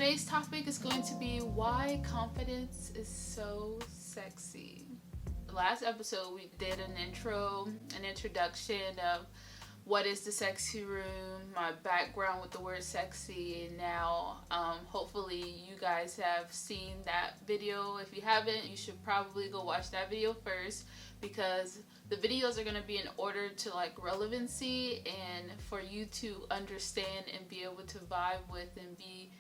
today's topic is going to be why confidence is so sexy. Last episode we did an introduction of what is the sexy room, my background with the word sexy, and now hopefully you guys have seen that video. If you haven't, you should probably go watch that video first, because the videos are going to be in order to like relevancy and for you to understand and be able to vibe with and be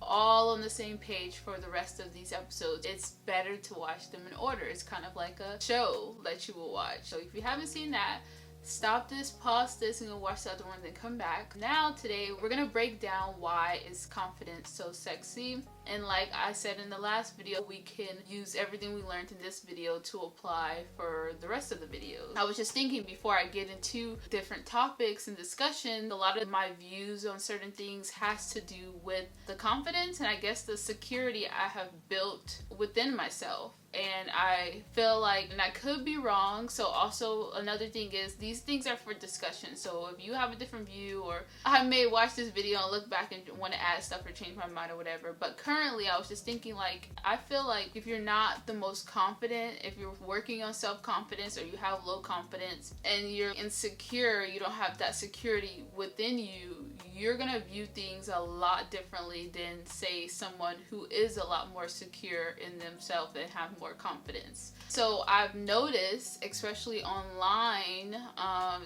all on the same page for the rest of these episodes. It's better to watch them in order. It's kind of like a show that you will watch. So if you haven't seen that, stop this, pause this, and go watch the other one, then come back. Now today we're gonna break down why is confidence so sexy. And like I said in the last video, we can use everything we learned in this video to apply for the rest of the videos. I was just thinking, before I get into different topics and discussion, a lot of my views on certain things has to do with the confidence and I guess the security I have built within myself. And I feel like, and I could be wrong, so also another thing is these things are for discussion. So if you have a different view, or I may watch this video and look back and want to add stuff or change my mind or whatever, but currently I was just thinking, like, I feel like if you're not the most confident, if you're working on self-confidence or you have low confidence and you're insecure, you don't have that security within you, you're gonna view things a lot differently than, say, someone who is a lot more secure in themselves and have more confidence. So I've noticed, especially online,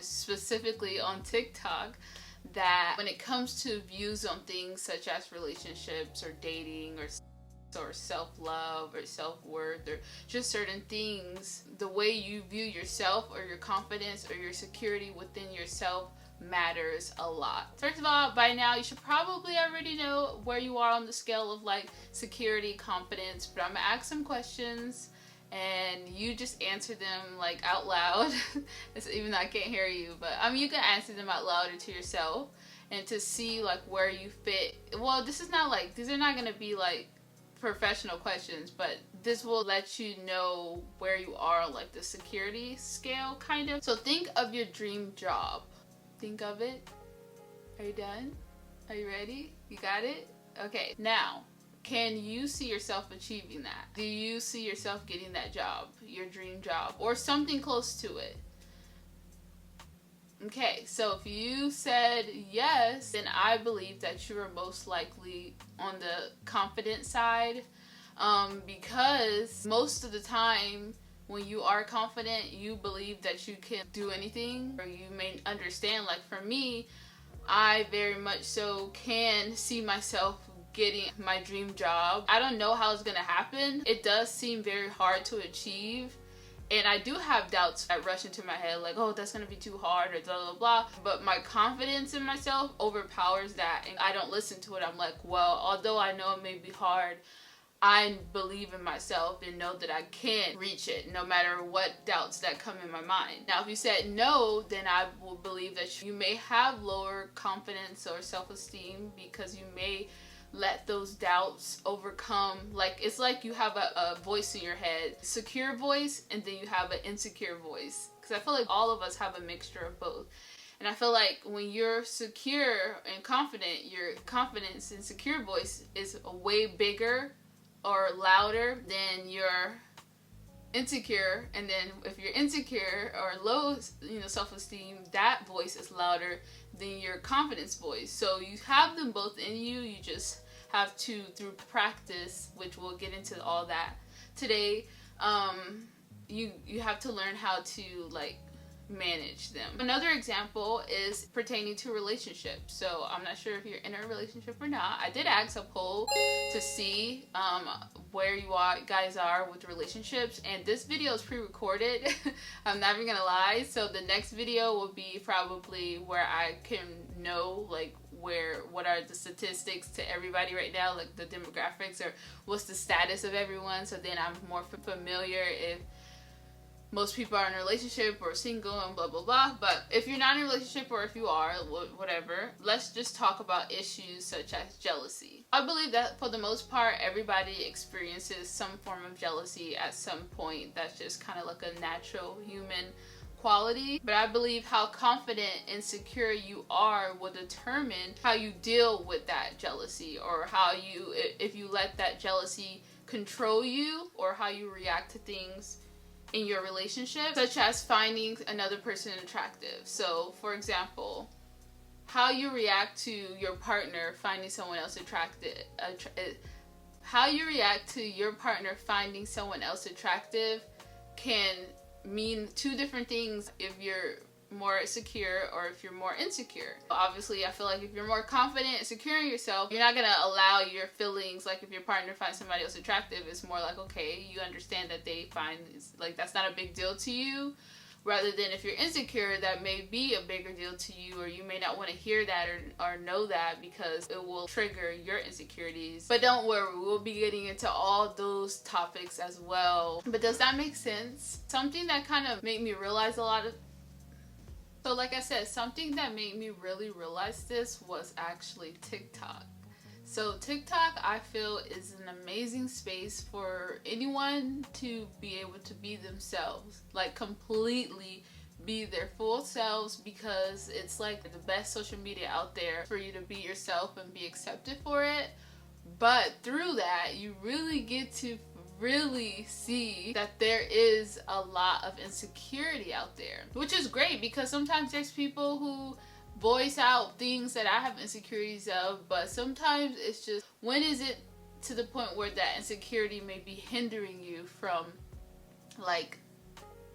specifically on TikTok, that when it comes to views on things such as relationships or dating or self-love or self-worth or just certain things, the way you view yourself or your confidence or your security within yourself matters a lot. First of all, by now you should probably already know where you are on the scale of like security, confidence, but I'm gonna ask some questions and you just answer them like out loud. Even though I can't hear you, but I mean you can answer them out loud or to yourself and to see like where you fit. Well, this is not like, these are not gonna be like professional questions, but this will let you know where you are on like the security scale, kind of. So think of your dream job. Think of it. Are you done? Are you ready? You got it? Okay. Now, can you see yourself achieving that? Do you see yourself getting that job, your dream job, or something close to it? Okay, so if you said yes, then I believe that you are most likely on the confident side, because most of the time, when you are confident, you believe that you can do anything, or you may understand, like for me, I very much so can see myself getting my dream job. I don't know how it's gonna happen. It does seem very hard to achieve, and I do have doubts that rush into my head, like, oh, that's gonna be too hard, or blah, blah, blah. But my confidence in myself overpowers that, and I don't listen to it. I'm like, well, although I know it may be hard, I believe in myself and know that I can reach it no matter what doubts that come in my mind. Now, if you said no, then I will believe that you may have lower confidence or self-esteem because you may let those doubts overcome. Like, it's like you have a voice in your head, secure voice, and then you have an insecure voice. Because I feel like all of us have a mixture of both. And I feel like when you're secure and confident, your confidence and secure voice is way bigger or louder than your insecure. And then if you're insecure or low, self-esteem, that voice is louder than your confidence voice. So you have them both in you. You just have to, through practice, which we'll get into all that today, you have to learn how to like manage them. Another example is pertaining to relationships. So I'm not sure if you're in a relationship or not. I did ask a poll to see where you guys are with relationships, and this video is pre-recorded. I'm not even gonna lie. So the next video will be probably where I can know like what are the statistics to everybody right now, like the demographics, or what's the status of everyone, so then I'm more familiar if most people are in a relationship or single and blah blah blah. But if you're not in a relationship, or if you are, whatever, let's just talk about issues such as jealousy. I believe that for the most part everybody experiences some form of jealousy at some point. That's just kind of like a natural human quality, but I believe how confident and secure you are will determine how you deal with that jealousy, or how you, if you let that jealousy control you, or how you react to things in your relationship, such as finding another person attractive. So, for example, how you react to your partner finding someone else attractive, how you react to your partner finding someone else attractive can mean two different things if you're more secure or if you're more insecure. Obviously, I feel like if you're more confident and secure in yourself, you're not gonna allow your feelings, like if your partner finds somebody else attractive, it's more like, okay, you understand that they find, like, that's not a big deal to you, rather than if you're insecure, that may be a bigger deal to you, or you may not want to hear that or know that because it will trigger your insecurities. But don't worry, we'll be getting into all those topics as well. But does that make sense? Something that kind of made me realize a lot of, so like I said, something that made me really realize this was actually TikTok. So TikTok, I feel, is an amazing space for anyone to be able to be themselves, like completely be their full selves, because it's like the best social media out there for you to be yourself and be accepted for it. But through that, you really get to really see that there is a lot of insecurity out there, which is great, because sometimes there's people who voice out things that I have insecurities of, but sometimes it's just, when is it to the point where that insecurity may be hindering you from like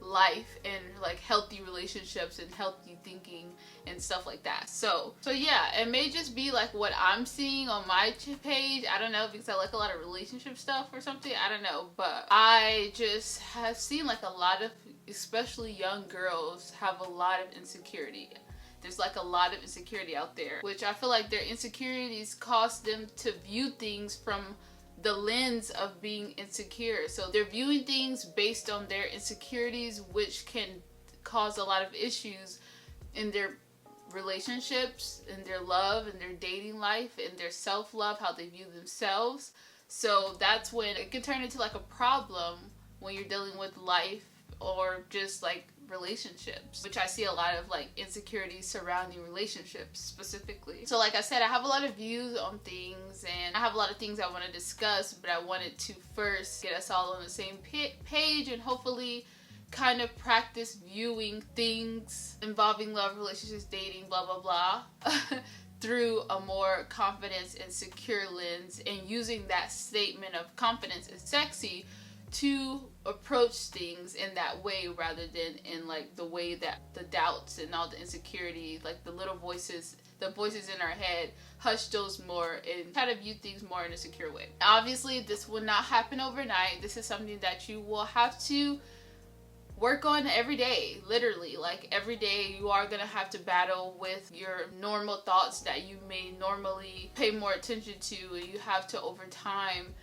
life and like healthy relationships and healthy thinking and stuff like that. So yeah, it may just be like what I'm seeing on my page. I don't know, because I like a lot of relationship stuff or something. I don't know, but I just have seen like a lot of, especially young girls, have a lot of insecurity. There's like a lot of insecurity out there, which I feel like their insecurities cause them to view things from the lens of being insecure. So they're viewing things based on their insecurities, which can cause a lot of issues in their relationships, in their love, in their dating life, in their self-love, how they view themselves. So that's when it can turn into like a problem when you're dealing with life or just like relationships, which I see a lot of like insecurities surrounding relationships specifically. So like I said, I have a lot of views on things and I have a lot of things I want to discuss, but I wanted to first get us all on the same page and hopefully kind of practice viewing things involving love, relationships, dating, blah blah blah through a more confidence and secure lens, and using that statement of confidence is sexy to approach things in that way, rather than in like the way that the doubts and all the insecurity, like the little voices, the voices in our head, hush those more and try to view things more in a secure way. Obviously, this will not happen overnight. This is something that you will have to work on every day. Literally, like every day you are gonna have to battle with your normal thoughts that you may normally pay more attention to, and you have to over time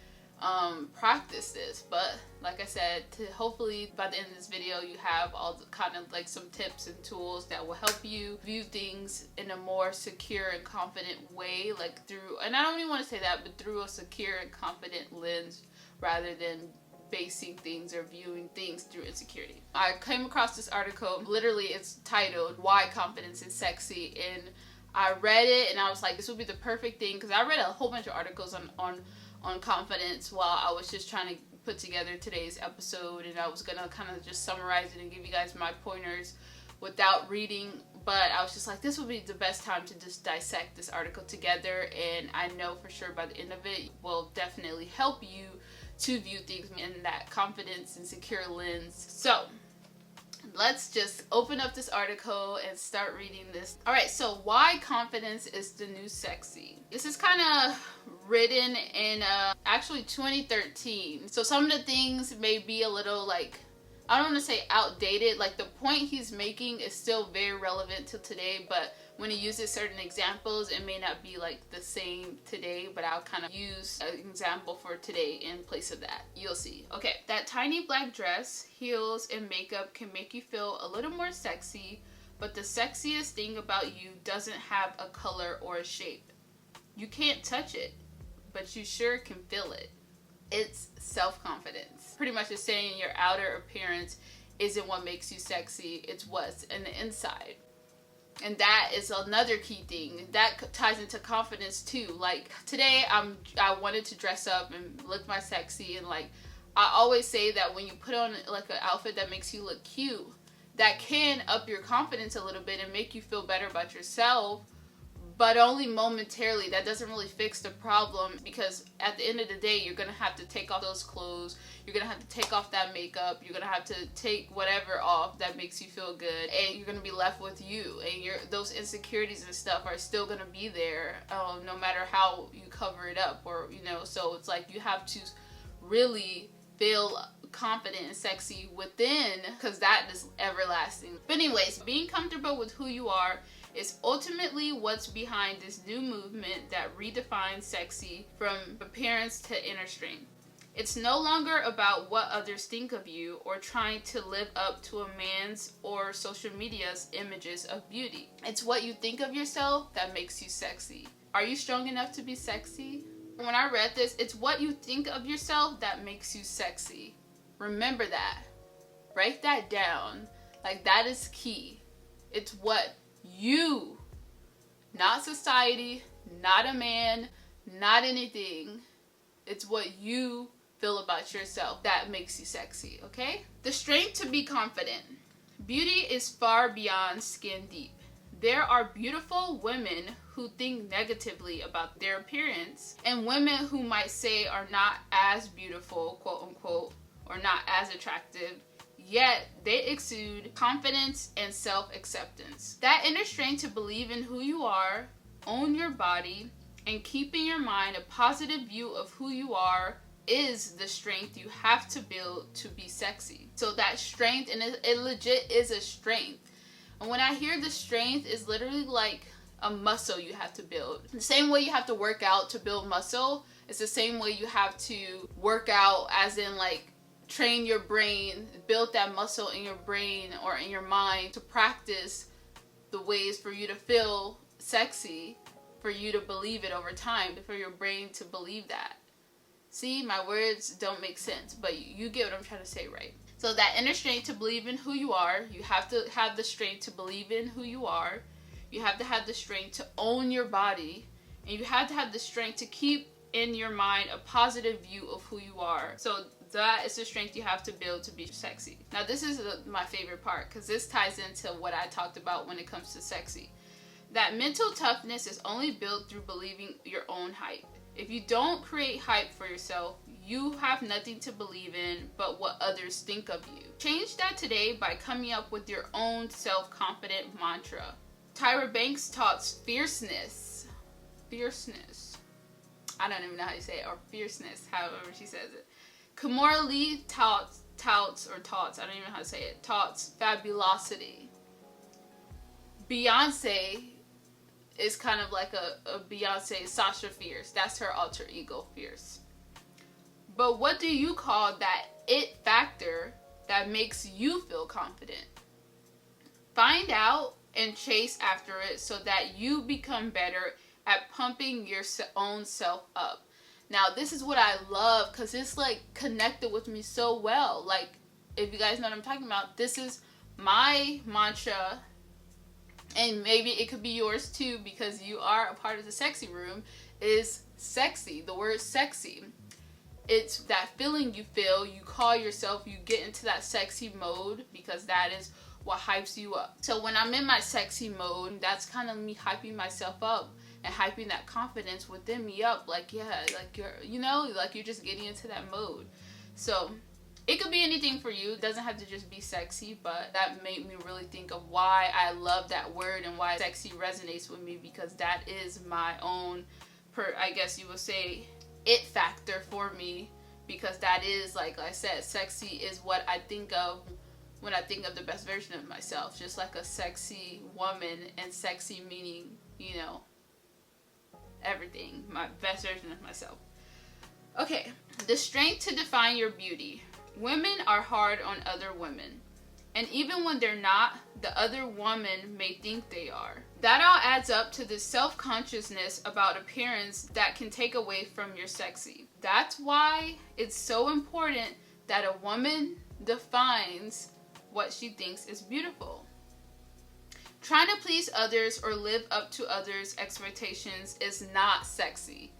practice this. But like I said, to hopefully by the end of this video you have all the kind of like some tips and tools that will help you view things in a more secure and confident way, like through, and I don't even want to say that, but through a secure and confident lens, rather than basing things or viewing things through insecurity. I came across this article, literally it's titled "Why Confidence is Sexy," and I read it and I was like, this would be the perfect thing, because I read a whole bunch of articles on confidence while I was just trying to put together today's episode, and I was gonna kind of just summarize it and give you guys my pointers without reading, but I was just like, this would be the best time to just dissect this article together, and I know for sure by the end of it will definitely help you to view things in that confidence and secure lens. So let's just open up this article and start reading this. Alright, so why confidence is the new sexy. This is kind of written in actually 2013. So some of the things may be a little like, I don't want to say outdated. Like the point he's making is still very relevant to today, but when he uses certain examples, it may not be like the same today, but I'll kind of use an example for today in place of that. You'll see. Okay, that tiny black dress, heels, and makeup can make you feel a little more sexy, but the sexiest thing about you doesn't have a color or a shape. You can't touch it, but you sure can feel it. It's self-confidence. Pretty much just saying your outer appearance isn't what makes you sexy. It's what's in the inside. And that is another key thing that ties into confidence too. Like today I wanted to dress up and look my sexy, and like I always say that when you put on like an outfit that makes you look cute, that can up your confidence a little bit and make you feel better about yourself, but only momentarily. That doesn't really fix the problem, because at the end of the day, you're gonna have to take off those clothes, you're gonna have to take off that makeup, you're gonna have to take whatever off that makes you feel good, and you're gonna be left with you, and those insecurities and stuff are still gonna be there, no matter how you cover it up, or so it's like you have to really feel confident and sexy within, because that is everlasting. But anyways, being comfortable with who you are is ultimately what's behind this new movement that redefines sexy from appearance to inner strength. It's no longer about what others think of you or trying to live up to a man's or social media's images of beauty. It's what you think of yourself that makes you sexy. Are you strong enough to be sexy? When I read this, it's what you think of yourself that makes you sexy. Remember that. Write that down. Like, that is key. It's what you, not society, not a man, not anything. It's what you feel about yourself that makes you sexy, okay? The strength to be confident. Beauty is far beyond skin deep. There are beautiful women who think negatively about their appearance, and women who might say are not as beautiful, quote unquote, or not as attractive, yet they exude confidence and self-acceptance. That inner strength to believe in who you are, own your body, and keep in your mind a positive view of who you are is the strength you have to build to be sexy. So that strength, and it legit is a strength. And when I hear the strength, is literally like a muscle you have to build. The same way you have to work out to build muscle, it's the same way you have to work out, as in like train your brain, build that muscle in your brain or in your mind to practice the ways for you to feel sexy, for you to believe it over time, for your brain to believe that. See, my words don't make sense, but you get what I'm trying to say, right? So that inner strength to believe in who you are, you have to have the strength to believe in who you are. You have to have the strength to own your body, and you have to have the strength to keep in your mind a positive view of who you are. So that is the strength you have to build to be sexy. Now this is my favorite part, because this ties into what I talked about when it comes to sexy. That mental toughness is only built through believing your own hype. If you don't create hype for yourself, you have nothing to believe in but what others think of you. Change that today by coming up with your own self-confident mantra. Tyra Banks touts fierceness. Fierceness. I don't even know how you say it, or fierceness, however she says it. Kimora Lee touts, I don't even know how to say it, touts fabulosity. Beyonce is kind of like a Beyonce, Sasha Fierce. That's her alter ego, Fierce. But what do you call that it factor that makes you feel confident? Find out and chase after it so that you become better at pumping your own self up. Now, this is what I love, because it's like connected with me so well. Like, if you guys know what I'm talking about, this is my mantra, and maybe it could be yours too, because you are a part of the sexy room, is sexy. The word sexy. It's that feeling you feel, you call yourself, you get into that sexy mode, because that is what hypes you up. So when I'm in my sexy mode, that's kind of me hyping myself up and hyping that confidence within me up. Like, yeah, like you're just getting into that mode. So it could be anything for you. It doesn't have to just be sexy, but that made me really think of why I love that word and why sexy resonates with me, because that is my own, I guess you would say, it factor for me, because that is, like I said, sexy is what I think of when I think of the best version of myself. Just like a sexy woman, and sexy meaning, everything. My best version of myself. Okay, the strength to define your beauty. Women are hard on other women. And even when they're not, the other woman may think they are. That all adds up to this self-consciousness about appearance that can take away from your sexy. That's why it's so important that a woman defines what she thinks is beautiful. Trying to please others or live up to others' expectations is not sexy.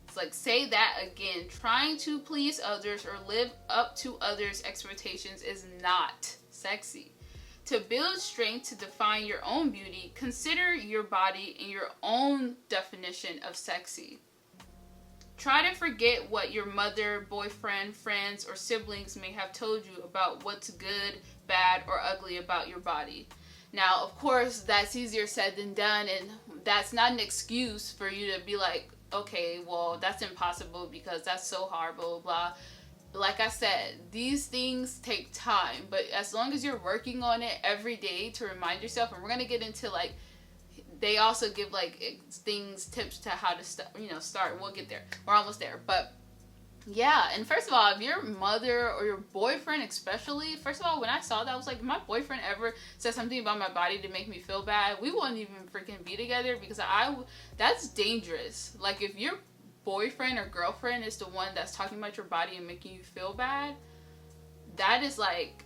It's like, say that again. Trying to please others or live up to others' expectations is not sexy. To build strength to define your own beauty, consider your body in your own definition of sexy. Try to forget what your mother, boyfriend, friends, or siblings may have told you about what's good, bad, or ugly about your body. Now, of course, that's easier said than done, and that's not an excuse for you to be like, okay, well, that's impossible because that's so hard, blah, blah, blah. Like I said, these things take time, but as long as you're working on it every day to remind yourself, and we're going to get into like, they also give like things, tips to how to start. We'll get there. We're almost there. But yeah, and first of all, if your mother or your boyfriend especially, first of all, when I saw that, I was like, if my boyfriend ever said something about my body to make me feel bad, we wouldn't even freaking be together, because that's dangerous. Like, if your boyfriend or girlfriend is the one that's talking about your body and making you feel bad, that is like,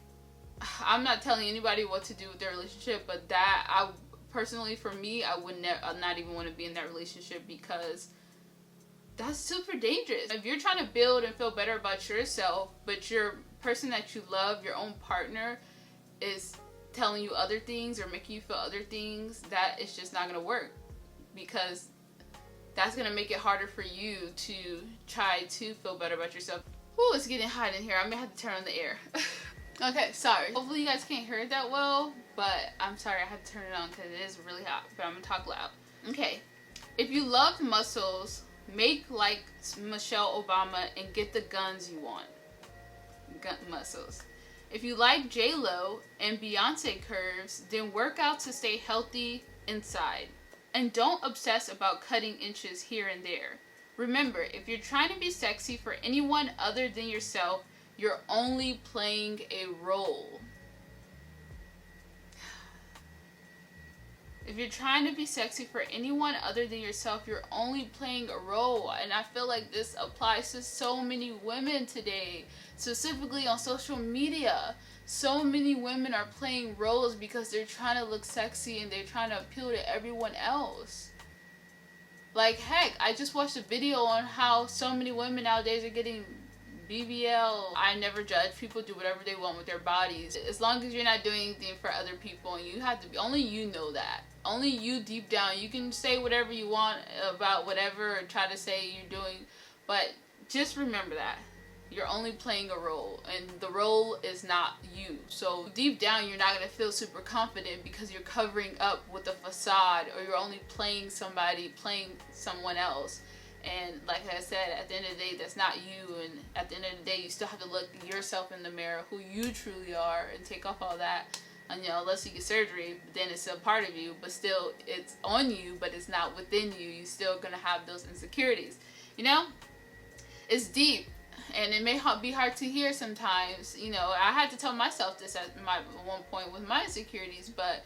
I'm not telling anybody what to do with their relationship, but that, personally, for me, I would not even want to be in that relationship, because that's super dangerous. If you're trying to build and feel better about yourself, but your person that you love, your own partner, is telling you other things or making you feel other things, that is just not going to work, because that's going to make it harder for you to try to feel better about yourself. Ooh, it's getting hot in here. I may have to turn on the air. Okay, sorry. Hopefully you guys can't hear it that well, but I'm sorry, I had to turn it on because it is really hot, but I'm going to talk loud. Okay, if you love muscles, make like Michelle Obama and get the guns you want. Gun muscles. If you like J-Lo and Beyonce curves, then work out to stay healthy inside. And don't obsess about cutting inches here and there. Remember, if you're trying to be sexy for anyone other than yourself, you're only playing a role. If you're trying to be sexy for anyone other than yourself, you're only playing a role. And I feel like this applies to so many women today, specifically on social media. So many women are playing roles because they're trying to look sexy and they're trying to appeal to everyone else. Like, heck, I just watched a video on how so many women nowadays are getting BBL. I never judge. People do whatever they want with their bodies. As long as you're not doing anything for other people, and you have to be, only you know that. Only you deep down. You can say whatever you want about whatever or try to say you're doing, but just remember that. You're only playing a role, and the role is not you. So deep down, you're not going to feel super confident because you're covering up with a facade, or you're only playing somebody, playing someone else. And like I said, at the end of the day, that's not you. And at the end of the day, you still have to look yourself in the mirror, who you truly are, and take off all that. And, unless you get surgery, then it's still part of you, but still it's on you, but it's not within you. You're still going to have those insecurities. It's deep. And it may be hard to hear sometimes. I had to tell myself this at one point with my insecurities, but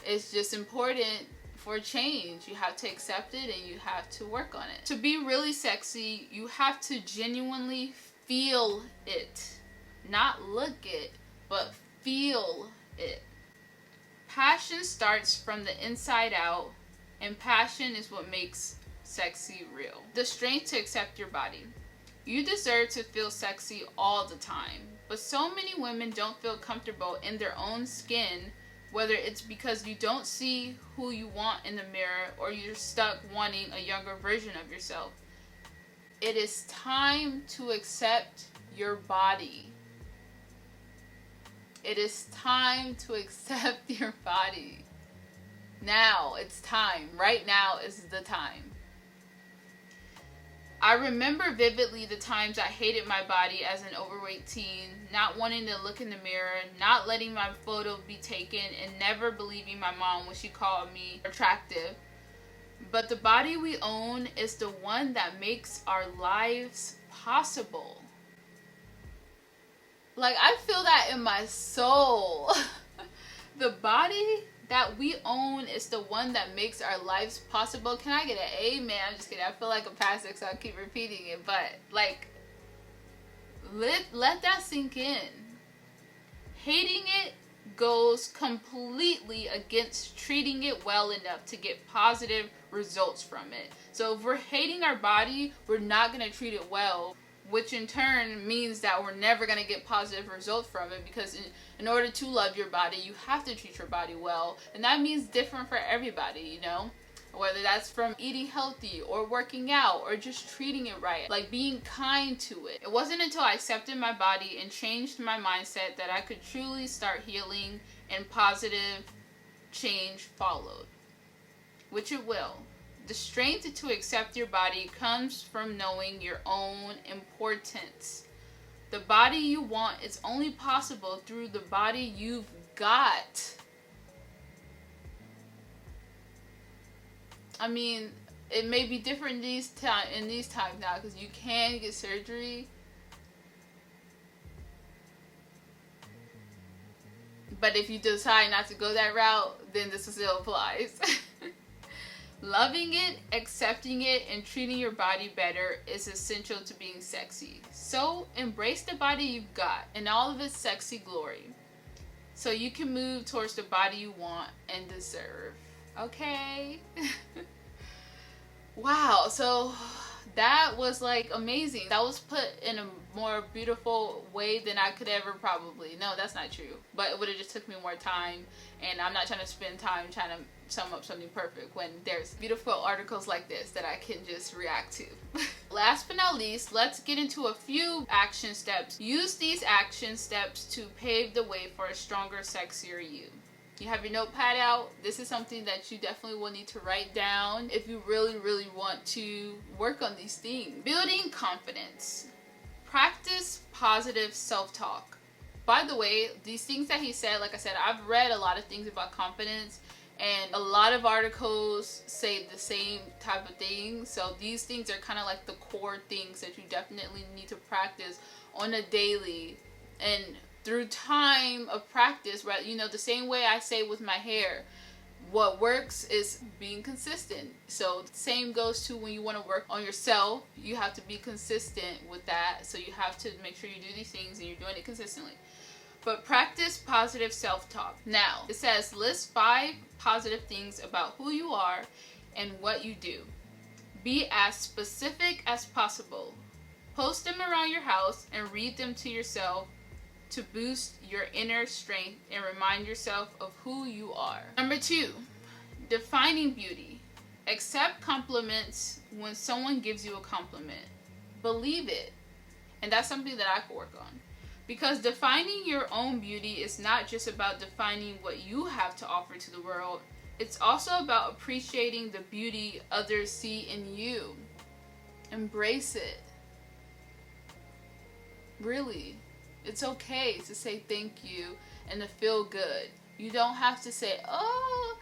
it's just important for change. You have to accept it and you have to work on it. To be really sexy, you have to genuinely feel it. Not look it, but feel it. Passion starts from the inside out, and passion is what makes sexy real. The strength to accept your body. You deserve to feel sexy all the time, but so many women don't feel comfortable in their own skin, whether it's because you don't see who you want in the mirror or you're stuck wanting a younger version of yourself. It is time to accept your body. It is time to accept your body. Now, it's time. Right now is the time. I remember vividly the times I hated my body as an overweight teen, not wanting to look in the mirror, not letting my photo be taken, and never believing my mom when she called me attractive. But the body we own is the one that makes our lives possible. Like, I feel that in my soul. The body that we own is the one that makes our lives possible. Can I get an amen? I'm just kidding. I feel like a pastor, so I keep repeating it. But, like, let that sink in. Hating it goes completely against treating it well enough to get positive results from it. So if we're hating our body, we're not going to treat it well, which in turn means that we're never going to get positive results from it, because in order to love your body, you have to treat your body well. And that means different for everybody, you know? Whether that's from eating healthy or working out or just treating it right, like being kind to it. It wasn't until I accepted my body and changed my mindset that I could truly start healing, and positive change followed, which it will. The strength to accept your body comes from knowing your own importance. The body you want is only possible through the body you've got. I mean, it may be different in these times now, because you can get surgery. But if you decide not to go that route, then this still applies. Loving it, accepting it, and treating your body better is essential to being sexy. So embrace the body you've got in all of its sexy glory, so you can move towards the body you want and deserve. Okay? Wow, so that was like amazing. That was put in a more beautiful way than I could ever probably. No, that's not true. But it would have just took me more time, and I'm not trying to spend time trying to sum up something perfect when there's beautiful articles like this that I can just react to. Last but not least, let's get into a few action steps. Use these action steps to pave the way for a stronger, sexier you. You have your notepad out. This is something that you definitely will need to write down if you really, really want to work on these things. Building confidence. Practice positive self-talk. By the way, these things that he said, like I said, I've read a lot of things about confidence, and a lot of articles say the same type of thing. So these things are kind of like the core things that you definitely need to practice on a daily, and through time of practice, right? You know, the same way I say with my hair, what works is being consistent. So the same goes to when you want to work on yourself. You have to be consistent with that. So you have to make sure you do these things and you're doing it consistently. But practice positive self-talk. Now, it says list 5 positive things about who you are and what you do. Be as specific as possible. Post them around your house and read them to yourself to boost your inner strength and remind yourself of who you are. Number 2, defining beauty. Accept compliments when someone gives you a compliment. Believe it. And that's something that I could work on. Because defining your own beauty is not just about defining what you have to offer to the world. It's also about appreciating the beauty others see in you. Embrace it. Really. It's okay to say thank you and to feel good. You don't have to say, oh,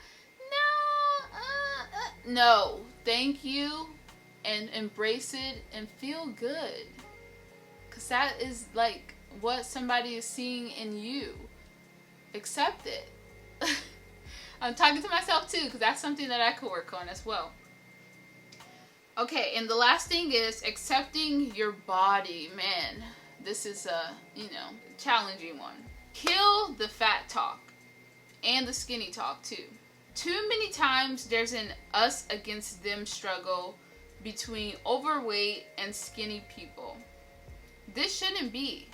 no, no. Thank you, and embrace it and feel good. Because that is like what somebody is seeing in you. Accept it. I'm talking to myself too, because that's something that I could work on as well. Okay, and the last thing is accepting your body. Man, this is a, challenging one. Kill the fat talk and the skinny talk too. Too many times there's an us against them struggle between overweight and skinny people. This shouldn't be.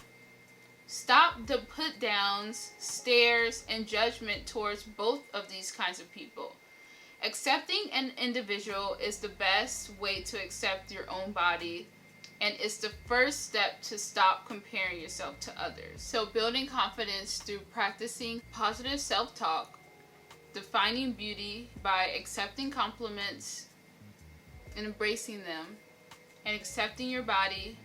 Stop the put downs, stares, and judgment towards both of these kinds of people. Accepting an individual is the best way to accept your own body, and it's the first step to stop comparing yourself to others. So building confidence through practicing positive self-talk, defining beauty by accepting compliments and embracing them, and accepting your body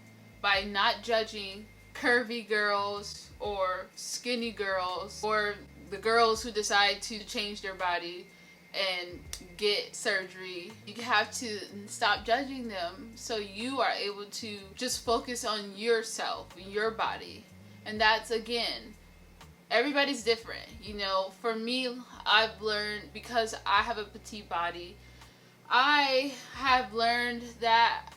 by not judging curvy girls or skinny girls or the girls who decide to change their body and get surgery. You have to stop judging them so you are able to just focus on yourself, your body. And that's, again, everybody's different. For me, I've learned, because I have a petite body, I have learned that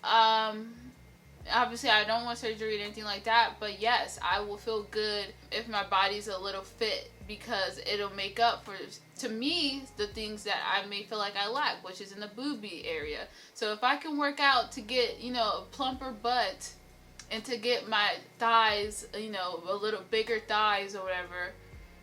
Obviously, I don't want surgery or anything like that, but yes, I will feel good if my body's a little fit, because it'll make up for, to me, the things that I may feel like I lack, which is in the boobie area. So if I can work out to get, you know, a plumper butt and to get my thighs, you know, a little bigger thighs or whatever,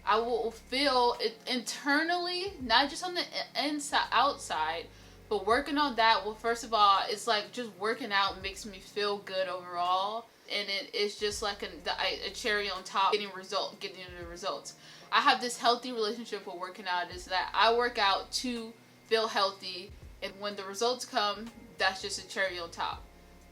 I will feel it internally, not just on the inside, outside, but working on that. Well, first of all, it's like just working out makes me feel good overall, and it's just like a cherry on top, getting the results. I have this healthy relationship with working out, is that I work out to feel healthy, and when the results come, that's just a cherry on top.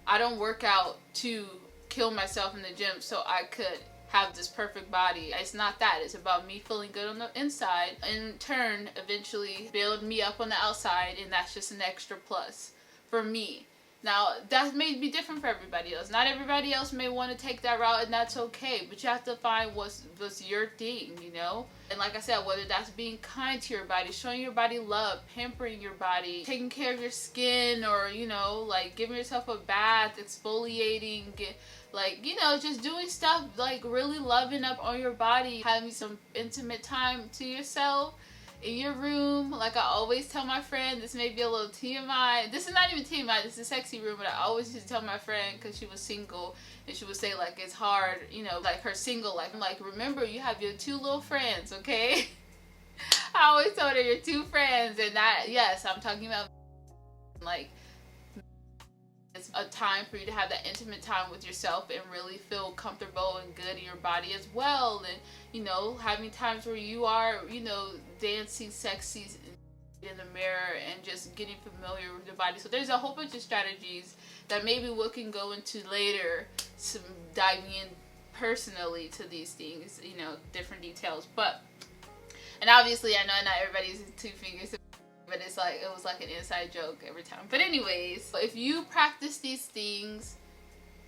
I don't work out to kill myself in the gym so I could have this perfect body. It's not that. It's about me feeling good on the inside, in turn eventually build me up on the outside, and that's just an extra plus for me. Now, that may be different for everybody else. Not everybody else may want to take that route, and that's okay. But you have to find what's your thing, you know? And like I said, whether that's being kind to your body, showing your body love, pampering your body, taking care of your skin, or, you know, like giving yourself a bath, exfoliating, like, you know, just doing stuff like really loving up on your body, having some intimate time to yourself in your room. Like I always tell my friend, this may be a little TMI. This is not even TMI, this is a sexy room, but I always used to tell my friend, because she was single, and she would say like it's hard, you know, like her single life. I'm like, remember, you have your 2 little friends, okay? I always told her your 2 friends, and that, yes, I'm talking about like, it's a time for you to have that intimate time with yourself and really feel comfortable and good in your body as well. And, you know, having times where you are, you know, dancing sexy in the mirror and just getting familiar with your body. So there's a whole bunch of strategies that maybe we can go into later, some diving in personally to these things, you know, different details. But, and obviously I know not everybody's 2 fingers, but it's like, it was like an inside joke every time. But anyways, if you practice these things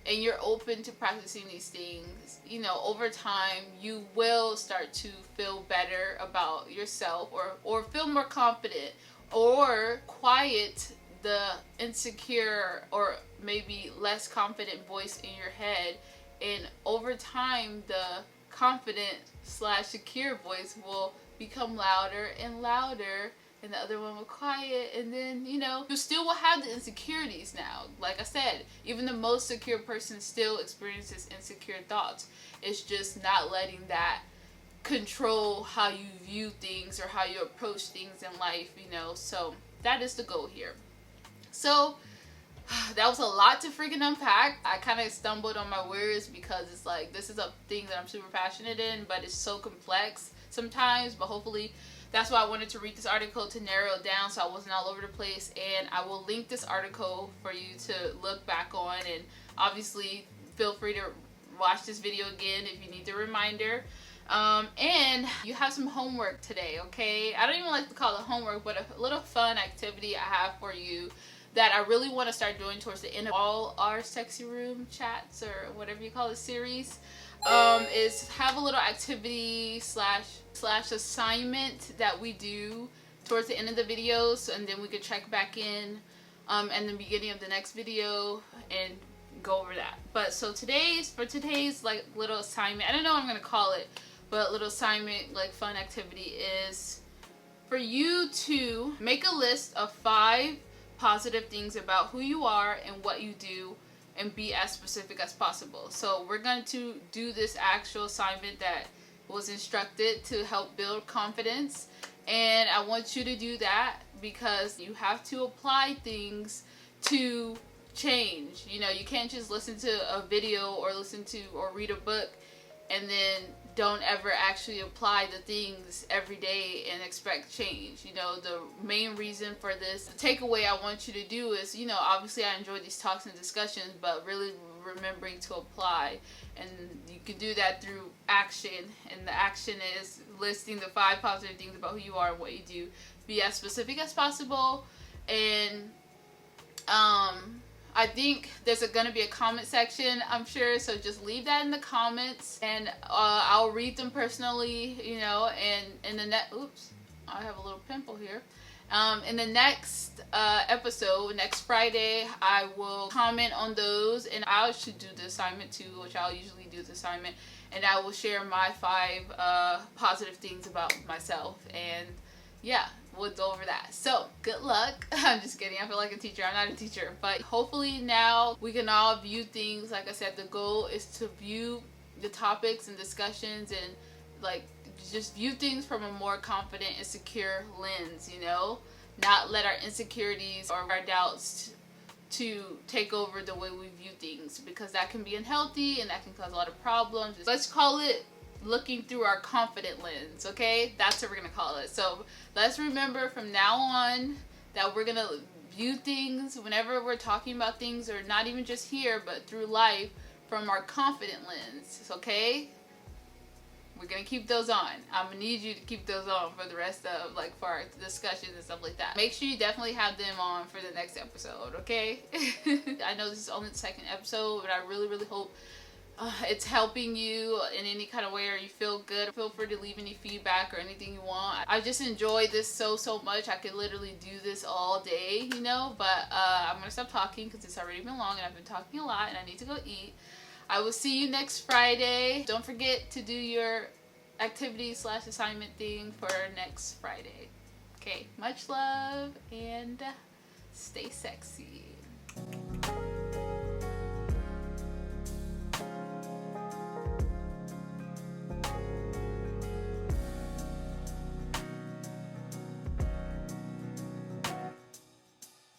and you're open to practicing these things, you know, over time you will start to feel better about yourself, or feel more confident, or quiet the insecure or maybe less confident voice in your head. And over time, the confident / secure voice will become louder and louder, and the other one will quiet, and then, you know, you still will have the insecurities now. Like I said, even the most secure person still experiences insecure thoughts. It's just not letting that control how you view things or how you approach things in life, you know. So that is the goal here. So that was a lot to freaking unpack. I kind of stumbled on my words because it's like, this is a thing that I'm super passionate in, but it's so complex sometimes. But hopefully, that's why I wanted to read this article, to narrow it down so I wasn't all over the place. And I will link this article for you to look back on. And obviously, feel free to watch this video again if you need the reminder. And you have some homework today, okay? I don't even like to call it homework, but a little fun activity I have for you that I really want to start doing towards the end of all our sexy room chats, or whatever you call the series, is have a little activity slash assignment that we do towards the end of the videos, and then we could check back in in the beginning of the next video and go over that. But so today's like little assignment, I don't know what I'm gonna call it, but little assignment, like fun activity, is for you to make a list of 5 positive things about who you are and what you do, and be as specific as possible. So we're going to do this actual assignment that was instructed to help build confidence, and I want you to do that because you have to apply things to change. You know, you can't just listen to a video or read a book and then don't ever actually apply the things every day and expect change. You know, the main reason for this, the takeaway I want you to do is, you know, obviously I enjoy these talks and discussions, but really remembering to apply. And you can do that through action. And the action is listing the 5 positive things about who you are and what you do. Be as specific as possible. And I think there's going to be a comment section, I'm sure, so just leave that in the comments, and I'll read them personally, you know, and in the oops, I have a little pimple here, In the next episode, next Friday, I will comment on those, and I should do the assignment too, which I'll usually do the assignment, and I will share my 5 positive things about myself, and yeah, we'll go over that. So, good luck. I'm just kidding. I feel like a teacher. I'm not a teacher. But hopefully now we can all view things. Like I said, the goal is to view the topics and discussions and like just view things from a more confident and secure lens, you know? Not let our insecurities or our doubts to take over the way we view things, because that can be unhealthy and that can cause a lot of problems. Let's call it looking through our confident lens, okay? That's what we're gonna call it. So let's remember from now on that we're gonna view things whenever we're talking about things, or not even just here but through life, from our confident lens, okay? We're gonna keep those on. I'm gonna need you to keep those on for the rest of, like, for our discussions and stuff like that. Make sure you definitely have them on for the next episode, okay? I know this is only the 2nd episode, but I really, really hope it's helping you in any kind of way, or you feel good. Feel free to leave any feedback or anything you want. I just enjoy this so much. I could literally do this all day, you know, but I'm gonna stop talking because it's already been long and I've been talking a lot and I need to go eat. I will see you next Friday. Don't forget to do your activity/assignment thing for next Friday. Okay, much love and stay sexy.